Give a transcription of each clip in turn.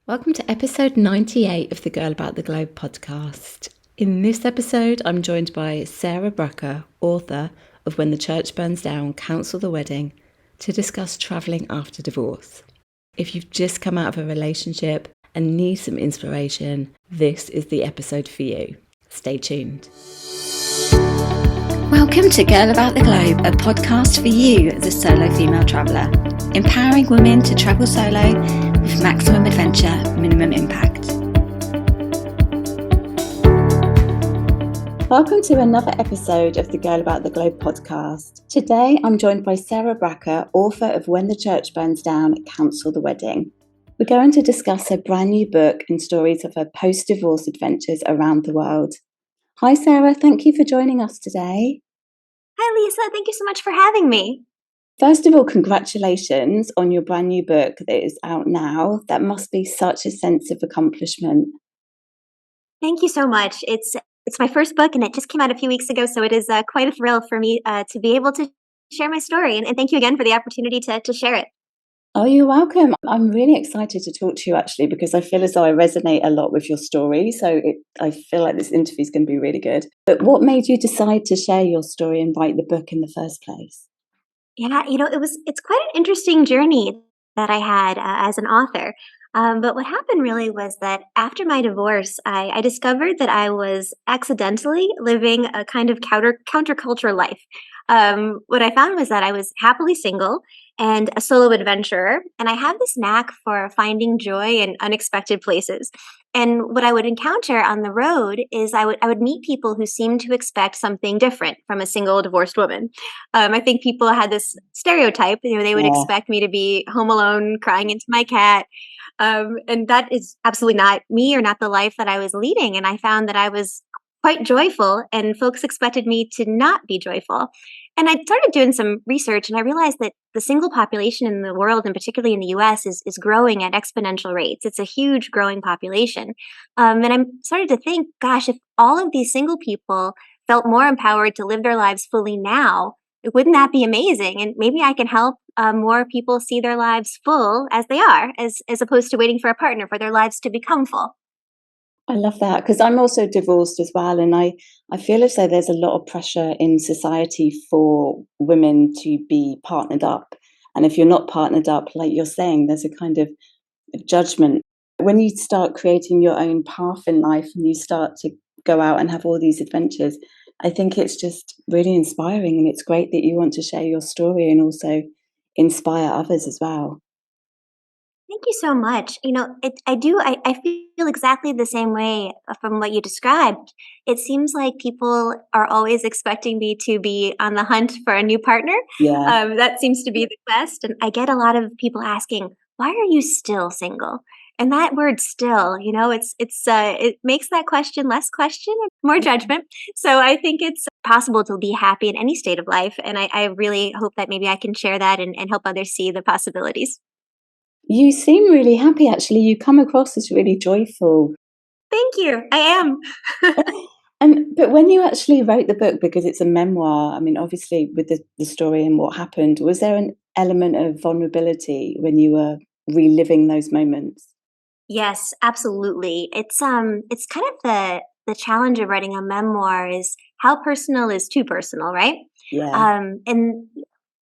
Welcome to episode 98 of the Girl About the Globe podcast. In this episode, I'm joined by Sara Braca, author of When the Church Burns Down, Counsel the Wedding, to discuss travelling after divorce. If you've just come out of a relationship and need some inspiration, this is the episode for you. Stay tuned. Welcome to Girl About the Globe, a podcast for you, the solo female traveller, empowering women to travel solo with maximum adventure, minimum impact. Welcome to another episode of the Girl About the Globe podcast. Today I'm joined by Sara Braca, author of When the Church Burns Down, Counsel the Wedding. We're going to discuss her brand new book and stories of her post-divorce adventures around the world. Hi Sara, thank you for joining us today. Hi Lisa, thank you so much for having me. First of all, congratulations on your brand new book that is out now. That must be such a sense of accomplishment. Thank you so much. It's my first book and it just came out a few weeks ago, so it is quite a thrill for me to be able to share my story. And thank you again for the opportunity to share it. Oh, you're welcome. I'm really excited to talk to you actually because I feel as though I resonate a lot with your story. So I feel like this interview is going to be really good. But what made you decide to share your story and write the book in the first place? Yeah, it's quite an interesting journey that I had as an author. But what happened really was that after my divorce, I discovered that I was accidentally living a kind of counterculture life. What I found was that I was happily single and a solo adventurer, and I have this knack for finding joy in unexpected places. And what I would encounter on the road is I would meet people who seemed to expect something different from a single divorced woman. I think people had this stereotype, they would Yeah. expect me to be home alone, crying into my cat. And that is absolutely not me or not the life that I was leading. And I found that I was quite joyful, and folks expected me to not be joyful. And I started doing some research, and I realized that the single population in the world, and particularly in the US, is growing at exponential rates. It's a huge growing population. And I started to think, gosh, if all of these single people felt more empowered to live their lives fully now, wouldn't that be amazing? And maybe I can help more people see their lives full as they are, as opposed to waiting for a partner for their lives to become full. I love that because I'm also divorced as well. And I feel as though there's a lot of pressure in society for women to be partnered up. And if you're not partnered up, like you're saying, there's a kind of judgment. When you start creating your own path in life and you start to go out and have all these adventures, I think it's just really inspiring. And it's great that you want to share your story and also inspire others as well. Thank you so much. I feel exactly the same way from what you described. It seems like people are always expecting me to be on the hunt for a new partner. Yeah. That seems to be the quest. And I get a lot of people asking, why are you still single? And that word still, it makes that question less question and more judgment. So I think it's possible to be happy in any state of life. And I really hope that maybe I can share that and help others see the possibilities. You seem really happy, actually. You come across as really joyful. Thank you. I am. But when you actually wrote the book, because it's a memoir, I mean, obviously with the story and what happened, was there an element of vulnerability when you were reliving those moments? Yes, absolutely. It's kind of the challenge of writing a memoir is how personal is too personal, right? Yeah. And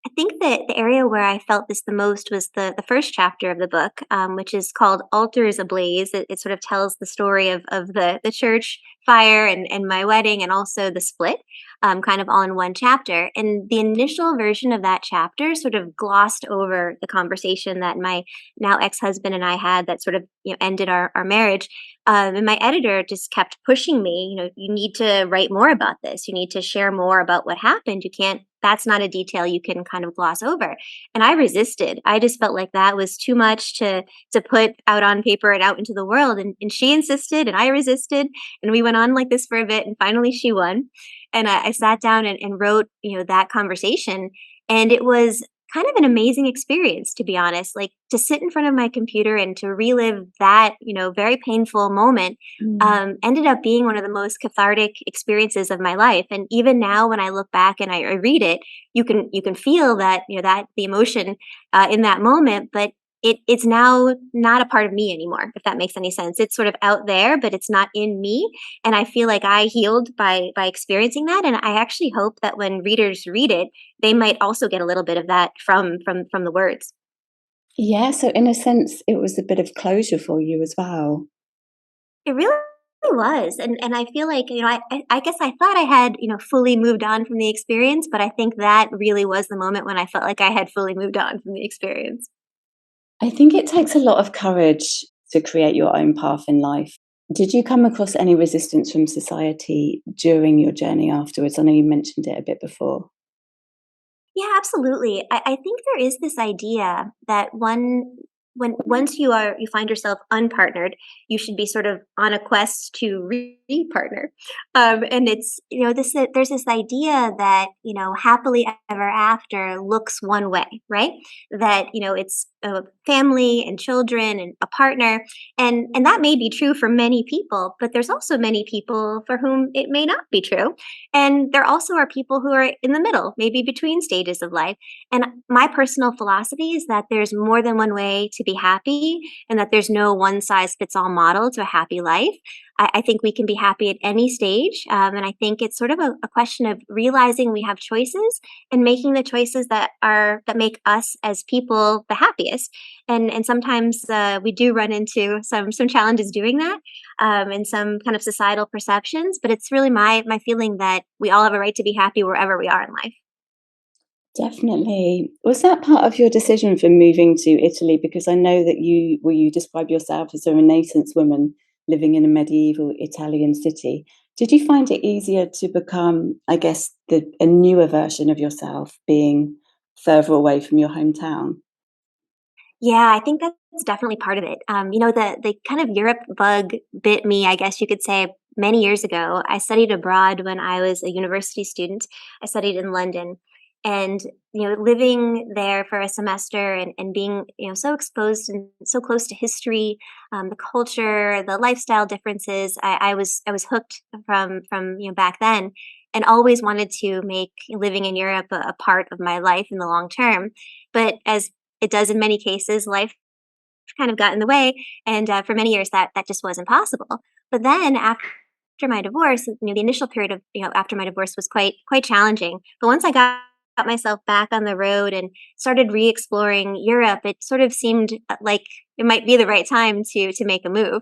I think that the area where I felt this the most was the first chapter of the book, which is called Altars Ablaze. It sort of tells the story of the church fire and my wedding and also the split, kind of all in one chapter. And the initial version of that chapter sort of glossed over the conversation that my now ex-husband and I had that sort of ended our marriage. And my editor just kept pushing me, you need to write more about this. You need to share more about what happened. You can't, that's not a detail you can kind of gloss over. And I resisted. I just felt like that was too much to put out on paper and out into the world. And she insisted and I resisted. And we went on like this for a bit. And finally she won. And I sat down and wrote, that conversation. And it was kind of an amazing experience, to be honest, like to sit in front of my computer and to relive that, very painful moment, Mm. ended up being one of the most cathartic experiences of my life. And even now, when I look back and I read it, you can feel that, that the emotion in that moment, but it's now not a part of me anymore, if that makes any sense. It's sort of out there, but it's not in me. And I feel like I healed by experiencing that. And I actually hope that when readers read it, they might also get a little bit of that from the words. Yeah, so in a sense, it was a bit of closure for you as well. It really was, and I feel like, I guess I thought I had, fully moved on from the experience, but I think that really was the moment when I felt like I had fully moved on from the experience. I think it takes a lot of courage to create your own path in life. Did you come across any resistance from society during your journey afterwards? I know you mentioned it a bit before. Yeah, absolutely. I think there is this idea that when once you find yourself unpartnered, you should be sort of on a quest to re-partner. And it's this there's this idea that happily ever after looks one way, right? That it's a family and children and a partner, and that may be true for many people, but there's also many people for whom it may not be true. And there also are people who are in the middle, maybe between stages of life. And my personal philosophy is that there's more than one way to be happy and that there's no one size fits all model to a happy life. I think we can be happy at any stage. And I think it's sort of a question of realizing we have choices and making the choices that make us as people the happiest. And sometimes we do run into some challenges doing that, and some kind of societal perceptions. But it's really my feeling that we all have a right to be happy wherever we are in life. Definitely. Was that part of your decision for moving to Italy? Because I know that you describe yourself as a Renaissance woman living in a medieval Italian city. Did you find it easier to become, I guess, a newer version of yourself being further away from your hometown? Yeah, I think that's definitely part of it. The kind of Europe bug bit me, I guess you could say, many years ago. I studied abroad when I was a university student. I studied in London, and living there for a semester and being so exposed and so close to history, the culture, the lifestyle differences. I was hooked from back then, and always wanted to make living in Europe a part of my life in the long term. But as it does in many cases, life kind of got in the way, and for many years that just wasn't possible. But then after my divorce, the initial period of after my divorce was quite challenging. But once I got myself back on the road and started re-exploring Europe, it sort of seemed like it might be the right time to make a move.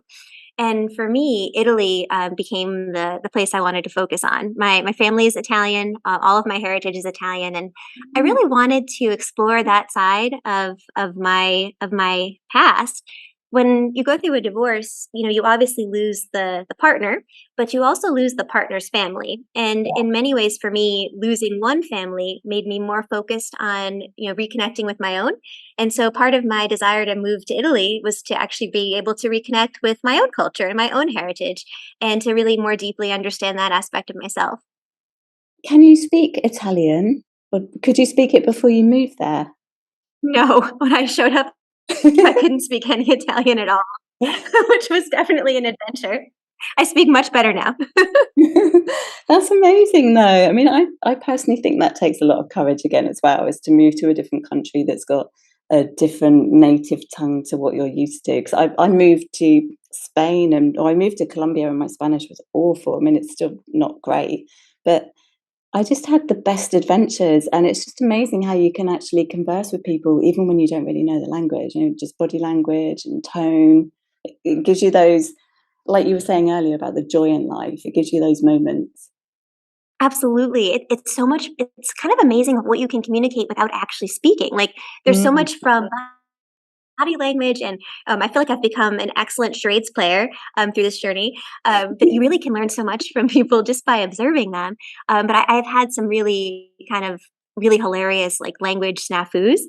And for me, Italy became the place I wanted to focus on. My family is Italian. All of my heritage is Italian, and I Mm. really wanted to explore that side of my past. When you go through a divorce, you obviously lose the partner, but you also lose the partner's family. And in many ways, for me, losing one family made me more focused on reconnecting with my own. And so part of my desire to move to Italy was to actually be able to reconnect with my own culture and my own heritage and to really more deeply understand that aspect of myself. Can you speak Italian? Or could you speak it before you moved there? No, when I showed up, I couldn't speak any Italian at all, which was definitely an adventure. I speak much better now. That's amazing, though. I mean, I personally think that takes a lot of courage again as well, is to move to a different country that's got a different native tongue to what you're used to. Because I moved to Spain or I moved to Colombia and my Spanish was awful. I mean, it's still not great, but I just had the best adventures, and it's just amazing how you can actually converse with people even when you don't really know the language, just body language and tone. It gives you those, like you were saying earlier about the joy in life, it gives you those moments. Absolutely. It's so much, it's kind of amazing what you can communicate without actually speaking. Like, there's so Mm. much from body language, and I feel like I've become an excellent charades player through this journey. But you really can learn so much from people just by observing them. But I've had some really kind of really hilarious like language snafus,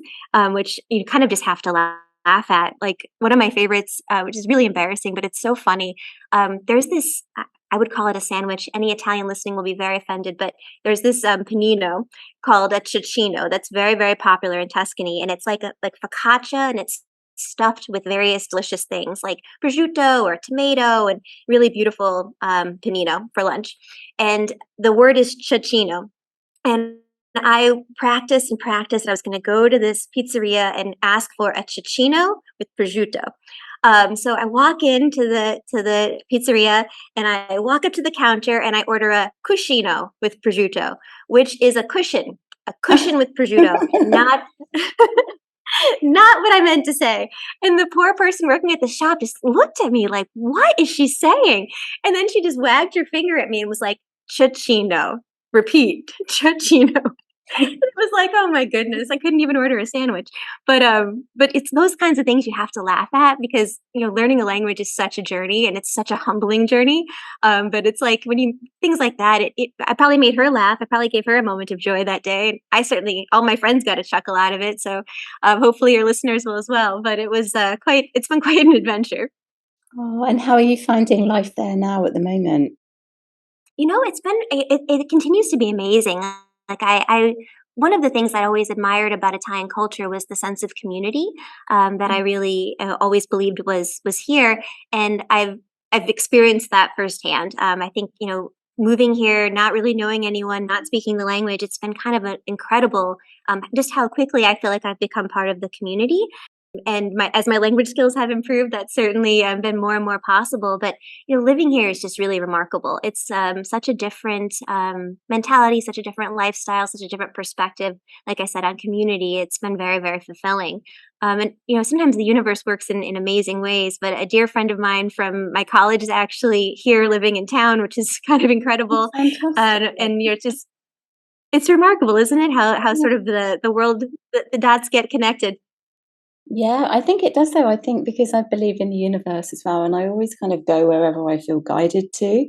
which you kind of just have to laugh at. Like one of my favorites, which is really embarrassing, but it's so funny. There's this. I would call it a sandwich. Any Italian listening will be very offended, but there's this panino called a cecchino that's very, very popular in Tuscany, and it's like focaccia, and it's stuffed with various delicious things like prosciutto or tomato and really beautiful panino for lunch. And the word is cecchino. And I practiced and practiced, and I was gonna go to this pizzeria and ask for a cecchino with prosciutto. So I walk into the pizzeria, and I walk up to the counter, and I order a cuscino with prosciutto, which is a cushion with prosciutto, not not what I meant to say. And the poor person working at the shop just looked at me like, "What is she saying?" And then she just wagged her finger at me and was like, "Cecchino. Repeat, cecchino." It was like, "Oh my goodness, I couldn't even order a sandwich." But it's those kinds of things you have to laugh at because, learning a language is such a journey and it's such a humbling journey. But it's like when you things like that, I probably made her laugh. I probably gave her a moment of joy that day. I certainly all my friends got a chuckle out of it, so, hopefully your listeners will as well. But it's been quite an adventure. Oh, and how are you finding life there now at the moment? It continues to be amazing. Like I one of the things I always admired about Italian culture was the sense of community that I Mm. really always believed was here, and I've experienced that firsthand. I think moving here, not really knowing anyone, not speaking the language, it's been kind of incredible just how quickly I feel like I've become part of the community and my language skills have improved, that's certainly been more and more possible. But living here is just really remarkable. It's such a different mentality, such a different lifestyle, such a different perspective. Like I said, on community, it's been very, very fulfilling. And sometimes the universe works in amazing ways. But a dear friend of mine from my college is actually here, living in town, which is kind of That's incredible. fantastic. And it's remarkable, isn't it? How Yeah. sort of the world the dots get connected. Yeah, I think it does though. I think because I believe in the universe as well, and I always kind of go wherever I feel guided to.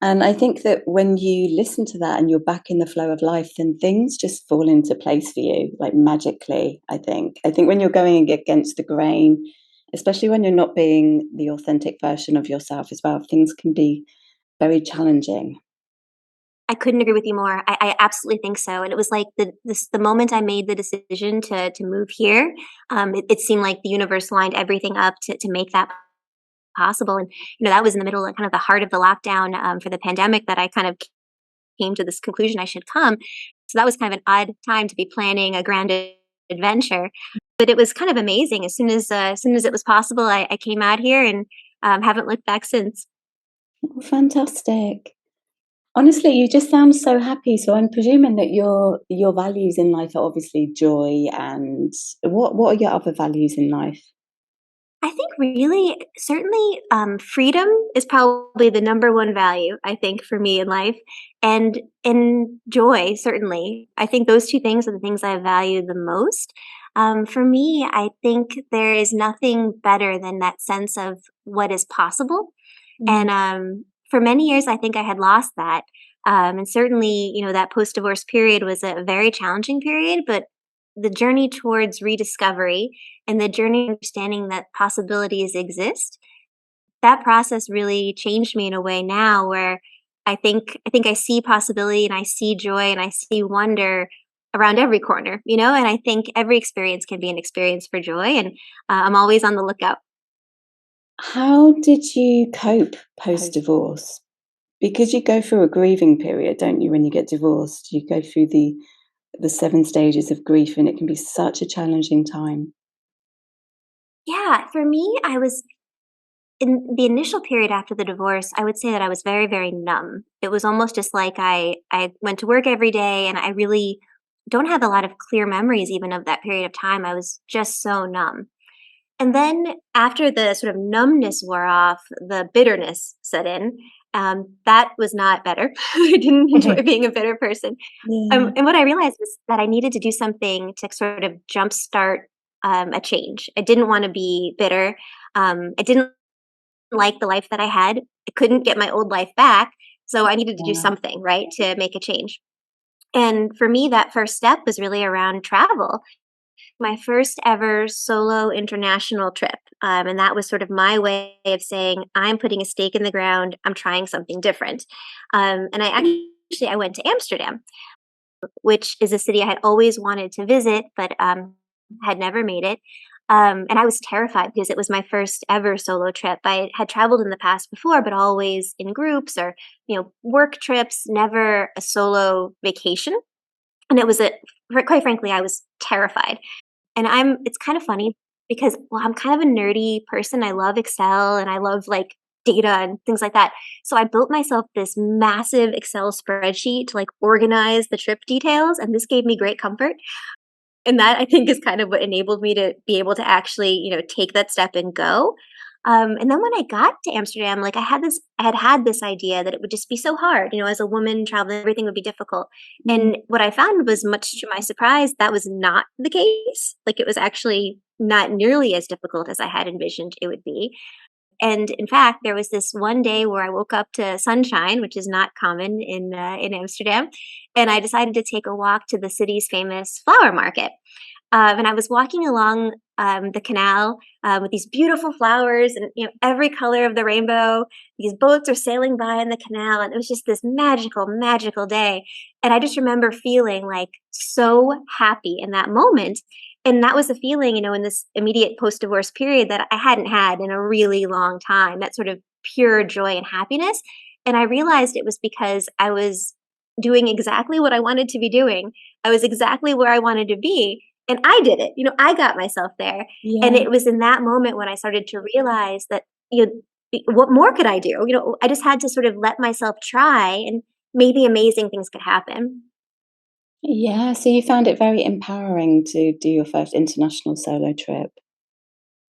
And I think that when you listen to that and you're back in the flow of life, then things just fall into place for you, like magically, I think. I think when you're going against the grain, especially when you're not being the authentic version of yourself as well, things can be very challenging. I couldn't agree with you more. I absolutely think so, and it was like the moment I made the decision to move here, it seemed like the universe lined everything up to make that possible, and, that was in the middle of kind of the heart of the lockdown, for the pandemic that I kind of came to this conclusion I should come. So that was kind of an odd time to be planning a grand adventure, but it was kind of amazing. As soon as it was possible, I came out here and, haven't looked back since. Oh, fantastic. Honestly, you just sound so happy. So I'm presuming that your values in life are obviously joy and what are your other values in life? I think really, certainly, freedom is probably the number one value, I think, for me in life, and joy, certainly. I think those 2 things are the things I value the most. For me, I think there is nothing better than that sense of what is possible, and, Mm, for many years, I think I had lost that, and certainly, that post-divorce period was a very challenging period, but the journey towards rediscovery and the journey of understanding that possibilities exist, that process really changed me in a way now where I think I see possibility and I see joy and I see wonder around every corner, and I think every experience can be an experience for joy and I'm always on the lookout. how did you cope post-divorce? Because you go through a grieving period, don't you, when you get divorced? You go through the 7 stages of grief, and it can be such a challenging time. Yeah, for me, I was in the initial period after the divorce, I would say that I was very, very numb. It was almost just like I went to work every day and I really don't have a lot of clear memories even of that period of time. I was just so numb. And then after the sort of numbness wore off, the bitterness set in. That was not better. I didn't enjoy being a bitter person. Yeah. And what I realized was that I needed to do something to sort of jumpstart a change. I didn't want to be bitter. I didn't like the life that I had. I couldn't get my old life back, so I needed to do Yeah. something, right, to make a change. And for me, that first step was really around travel. My first ever solo international trip, and that was sort of my way of saying, "I'm putting a stake in the ground. I'm trying something different." And I went to Amsterdam, which is a city I had always wanted to visit, but had never made it. And I was terrified because it was my first ever solo trip. I had traveled in the past before, but always in groups or work trips, never a solo vacation. And quite frankly, I was terrified. And it's kind of funny because, well, I'm kind of a nerdy person. I love Excel and I love like data and things like that. So I built myself this massive Excel spreadsheet to like organize the trip details. And this gave me great comfort. And that I think is kind of what enabled me to be able to actually, take that step and go. And then when I got to Amsterdam, like I had this idea that it would just be so hard, as a woman traveling, everything would be difficult. Mm. And what I found was, much to my surprise, that was not the case. Like it was actually not nearly as difficult as I had envisioned it would be. And in fact, there was this one day where I woke up to sunshine, which is not common in Amsterdam, and I decided to take a walk to the city's famous flower market. And I was walking along the canal with these beautiful flowers and every color of the rainbow. These boats are sailing by in the canal, and it was just this magical, magical day. And I just remember feeling like so happy in that moment. And that was a feeling, in this immediate post-divorce period that I hadn't had in a really long time. That sort of pure joy and happiness. And I realized it was because I was doing exactly what I wanted to be doing. I was exactly where I wanted to be, and I did it. I got myself there. And Yeah. it was in that moment when I started to realize that, what more could I do? I just had to sort of let myself try, and maybe amazing things could happen. Yeah, so you found it very empowering to do your first international solo trip.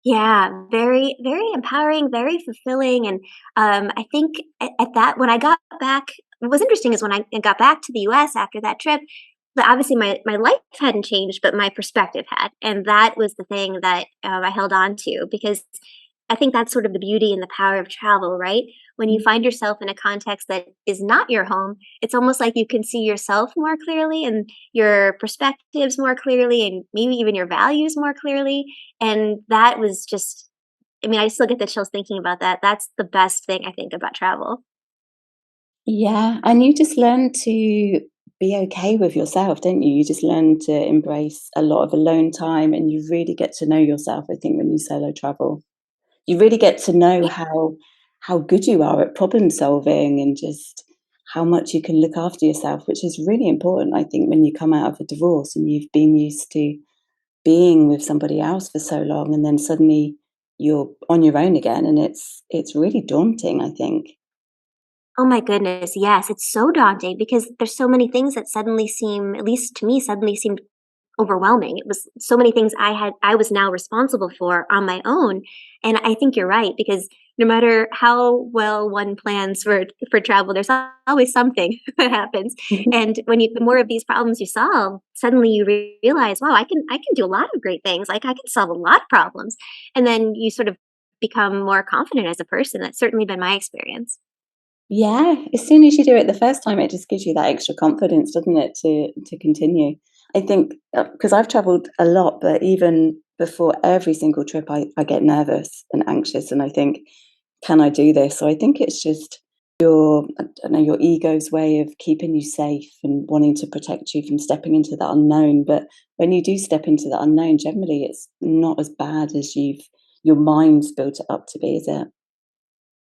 Yeah, very, very empowering, very fulfilling. And I think at that, when I got back, what was interesting is when I got back to the US after that trip, obviously my life hadn't changed, but my perspective had. And that was the thing that I held on to, because I think that's sort of the beauty and the power of travel, right? When you Mm. find yourself in a context that is not your home, it's almost like you can see yourself more clearly and your perspectives more clearly and maybe even your values more clearly. And that was just, I mean, I still get the chills thinking about that. That's the best thing I think about travel. Yeah, and you just learn to be okay with yourself, don't you? You just learn to embrace a lot of alone time and you really get to know yourself, I think, when you solo travel. You really get to know how good you are at problem solving and just how much you can look after yourself, which is really important, I think, when you come out of a divorce and you've been used to being with somebody else for so long and then suddenly you're on your own again and it's really daunting, I think. Oh my goodness, yes, it's so daunting because there's so many things that suddenly seem, at least to me, suddenly seemed overwhelming. It was so many things I was now responsible for on my own. And I think you're right, because no matter how well one plans for travel, there's always something that happens. And when the more of these problems you solve, suddenly you realize, wow, I can do a lot of great things. Like I can solve a lot of problems. And then you sort of become more confident as a person. That's certainly been my experience. Yeah, as soon as you do it the first time, it just gives you that extra confidence, doesn't it, to continue? I think because I've traveled a lot, but even before every single trip, I get nervous and anxious, and I think, can I do this? So I think it's just your, I don't know, your ego's way of keeping you safe and wanting to protect you from stepping into the unknown. But when you do step into the unknown, generally it's not as bad as your mind's built it up to be, is it?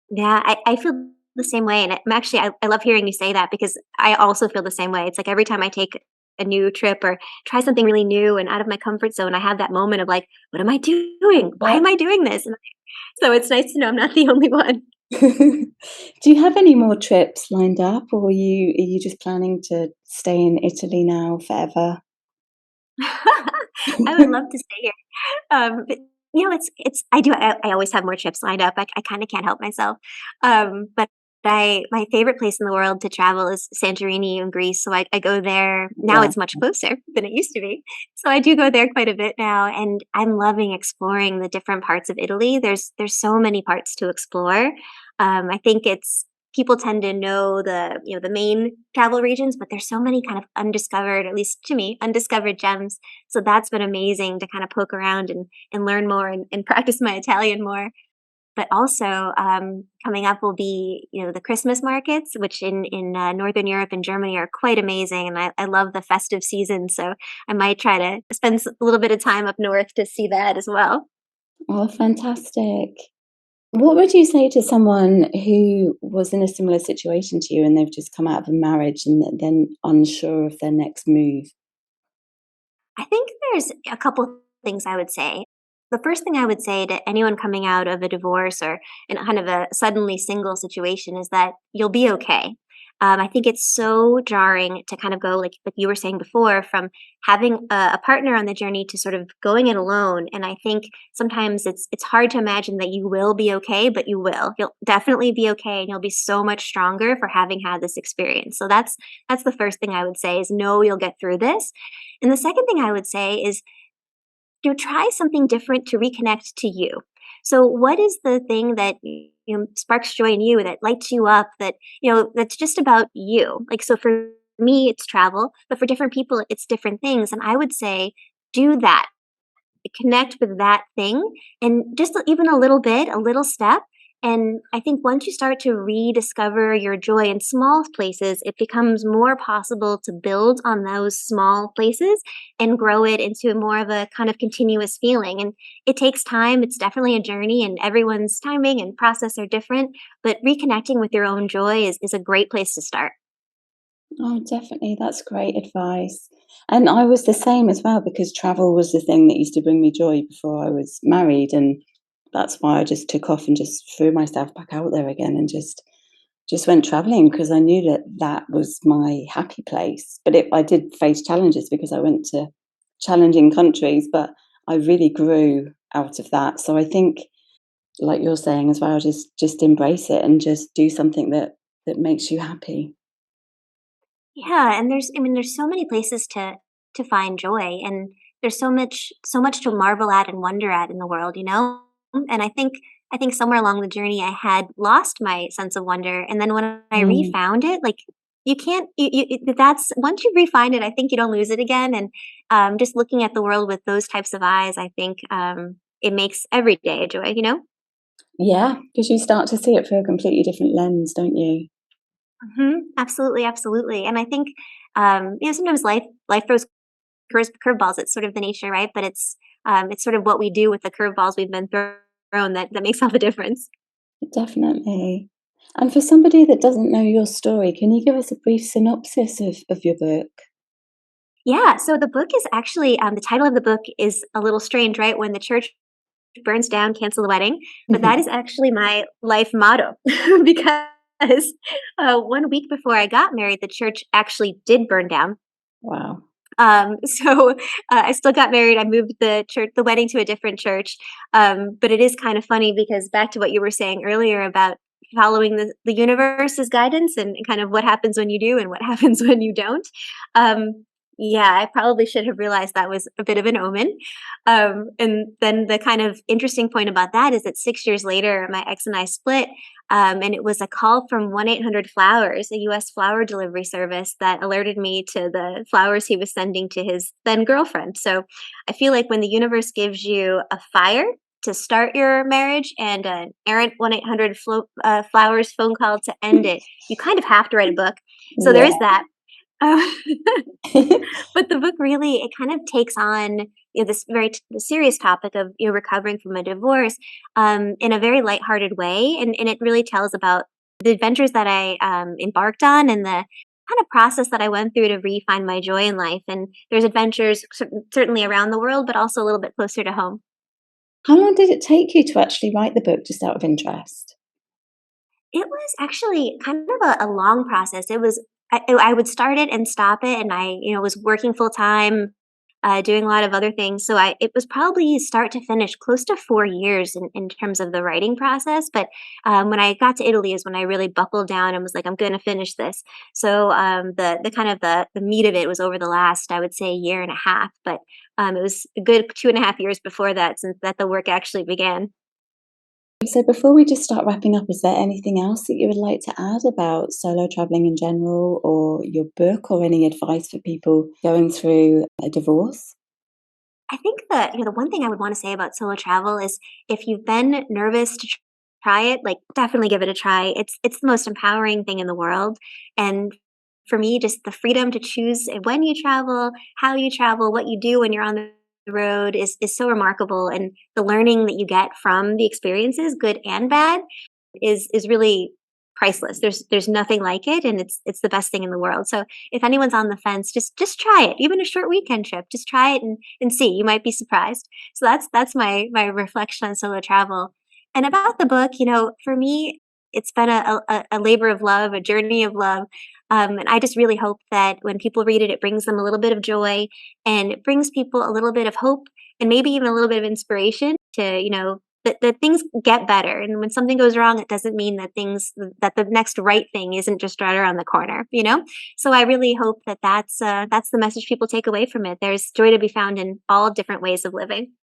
Yeah, I feel the same way, and I love hearing you say that because I also feel the same way. It's like every time I take a new trip or try something really new and out of my comfort zone, I have that moment of like, "What am I doing? Why Yeah. am I doing this?" And so it's nice to know I'm not the only one. Do you have any more trips lined up, or are you just planning to stay in Italy now forever? I would love to stay here. But, it's I always have more trips lined up. I kinda can't help myself. But my favorite place in the world to travel is Santorini in Greece, so I go there now. Yeah. It's much closer than it used to be. So I do go there quite a bit now, and I'm loving exploring the different parts of Italy. There's so many parts to explore. I think it's people tend to know the main travel regions, but there's so many kind of undiscovered, at least to me, undiscovered gems. So that's been amazing to kind of poke around and learn more and practice my Italian more. But also, coming up will be, the Christmas markets, which in Northern Europe and Germany are quite amazing, and I love the festive season, so I might try to spend a little bit of time up north to see that as well. Oh, fantastic. What would you say to someone who was in a similar situation to you and they've just come out of a marriage and then unsure of their next move? I think there's a couple things I would say. The first thing I would say to anyone coming out of a divorce or in kind of a suddenly single situation is that you'll be okay. I think it's so jarring to kind of go, like you were saying before, from having a partner on the journey to sort of going it alone. And I think sometimes it's hard to imagine that you will be okay, but you will. You'll definitely be okay, and you'll be so much stronger for having had this experience. So that's the first thing I would say is know you'll get through this. And the second thing I would say is, try something different to reconnect to you. So what is the thing that sparks joy in you, that lights you up, that that's just about you? Like, so for me it's travel, but for different people it's different things, and I would say do that, connect with that thing, and just even a little bit, a little step. And I think once you start to rediscover your joy in small places, it becomes more possible to build on those small places and grow it into more of a kind of continuous feeling. And it takes time. It's definitely a journey, and everyone's timing and process are different. But reconnecting with your own joy is a great place to start. Oh, definitely. That's great advice. And I was the same as well because travel was the thing that used to bring me joy before I was married. And that's why I just took off and just threw myself back out there again and just went traveling because I knew that that was my happy place. But I did face challenges because I went to challenging countries, but I really grew out of that. So I think, like you're saying as well, just embrace it and just do something that makes you happy. Yeah, and there's so many places to find joy, and there's so much to marvel at and wonder at in the world, you know? And I think somewhere along the journey I had lost my sense of wonder, and then when I Mm. refound it, like you can't that's once you refine it, I think you don't lose it again. And just looking at the world with those types of eyes, I think it makes every day a joy, you know? Yeah, because you start to see it through a completely different lens, don't you? Absolutely, absolutely. And I think sometimes life throws curveballs. It's sort of the nature, right? But it's sort of what we do with the curveballs we've been thrown that makes all the difference. Definitely. And for somebody that doesn't know your story, can you give us a brief synopsis of your book? Yeah. So the book is actually the title of the book is a little strange, right? When the church burns down, cancel the wedding. But that is actually my life motto because 1 week before I got married, the church actually did burn down. Wow. So I still got married. I moved the wedding to a different church. But it is kind of funny because back to what you were saying earlier about following the universe's guidance and kind of what happens when you do and what happens when you don't. Um, yeah, I probably should have realized that was a bit of an omen. And then the kind of interesting point about that is that 6 years later, my ex and I split. And it was a call from 1-800-Flowers, a US flower delivery service, that alerted me to the flowers he was sending to his then girlfriend. So I feel like when the universe gives you a fire to start your marriage and an errant 1-800-Flowers phone call to end it, you kind of have to write a book. So there Yeah. is that. Uh, but the book really, it kind of takes on this very serious topic of recovering from a divorce in a very lighthearted way, and it really tells about the adventures that I embarked on and the kind of process that I went through to re-find my joy in life. And there's adventures certainly around the world, but also a little bit closer to home. How long did it take you to actually write the book, just out of interest? It was actually kind of a long process. It was I would start it and stop it, and I was working full time, doing a lot of other things. So it was probably start to finish close to 4 years in terms of the writing process. But when I got to Italy is when I really buckled down and was like, I'm going to finish this. So the kind of the meat of it was over the last, I would say, year and a half. But it was a good 2.5 years before that since that the work actually began. So before we just start wrapping up, is there anything else that you would like to add about solo traveling in general or your book or any advice for people going through a divorce? I think that, the one thing I would wanna say about solo travel is if you've been nervous to try it, like, definitely give it a try. It's the most empowering thing in the world, and for me, just the freedom to choose when you travel, how you travel, what you do when you're on the road is so remarkable, and the learning that you get from the experiences, good and bad, is really priceless. There's nothing like it, and it's the best thing in the world. So if anyone's on the fence, just try it. Even a short weekend trip, just try it and see. You might be surprised. So that's my reflection on solo travel. And about the book, for me, it's been a labor of love, a journey of love. And I just really hope that when people read it, it brings them a little bit of joy, and it brings people a little bit of hope, and maybe even a little bit of inspiration to, that things get better. And when something goes wrong, it doesn't mean that the next right thing isn't just right around the corner. So I really hope that that's the message people take away from it. There's joy to be found in all different ways of living.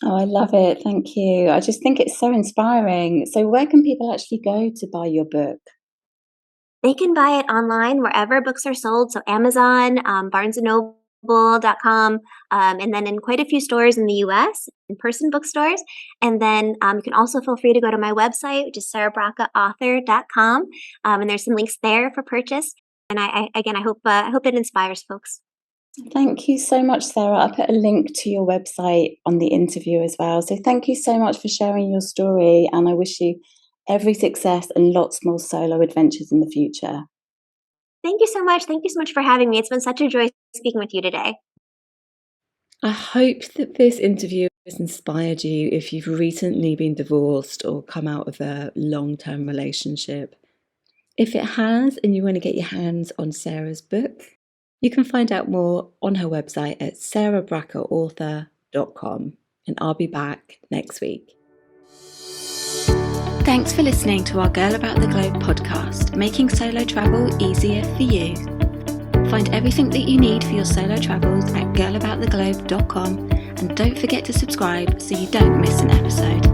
Oh, I love it. Thank you. I just think it's so inspiring. So where can people actually go to buy your book? They can buy it online wherever books are sold. So Amazon, BarnesandNoble.com, and then in quite a few stores in the US, in-person bookstores. And then you can also feel free to go to my website, which is SaraBracaAuthor.com. And there's some links there for purchase. And I hope it inspires folks. Thank you so much, Sarah. I'll put a link to your website on the interview as well. So thank you so much for sharing your story, and I wish you every success and lots more solo adventures in the future. Thank you so much. Thank you so much for having me. It's been such a joy speaking with you today. I hope that this interview has inspired you if you've recently been divorced or come out of a long-term relationship. If it has and you want to get your hands on Sarah's book, you can find out more on her website at sarabracaauthor.com, and I'll be back next week. Thanks for listening to our Girl About the Globe podcast, making solo travel easier for you. Find everything that you need for your solo travels at girlabouttheglobe.com, and don't forget to subscribe so you don't miss an episode.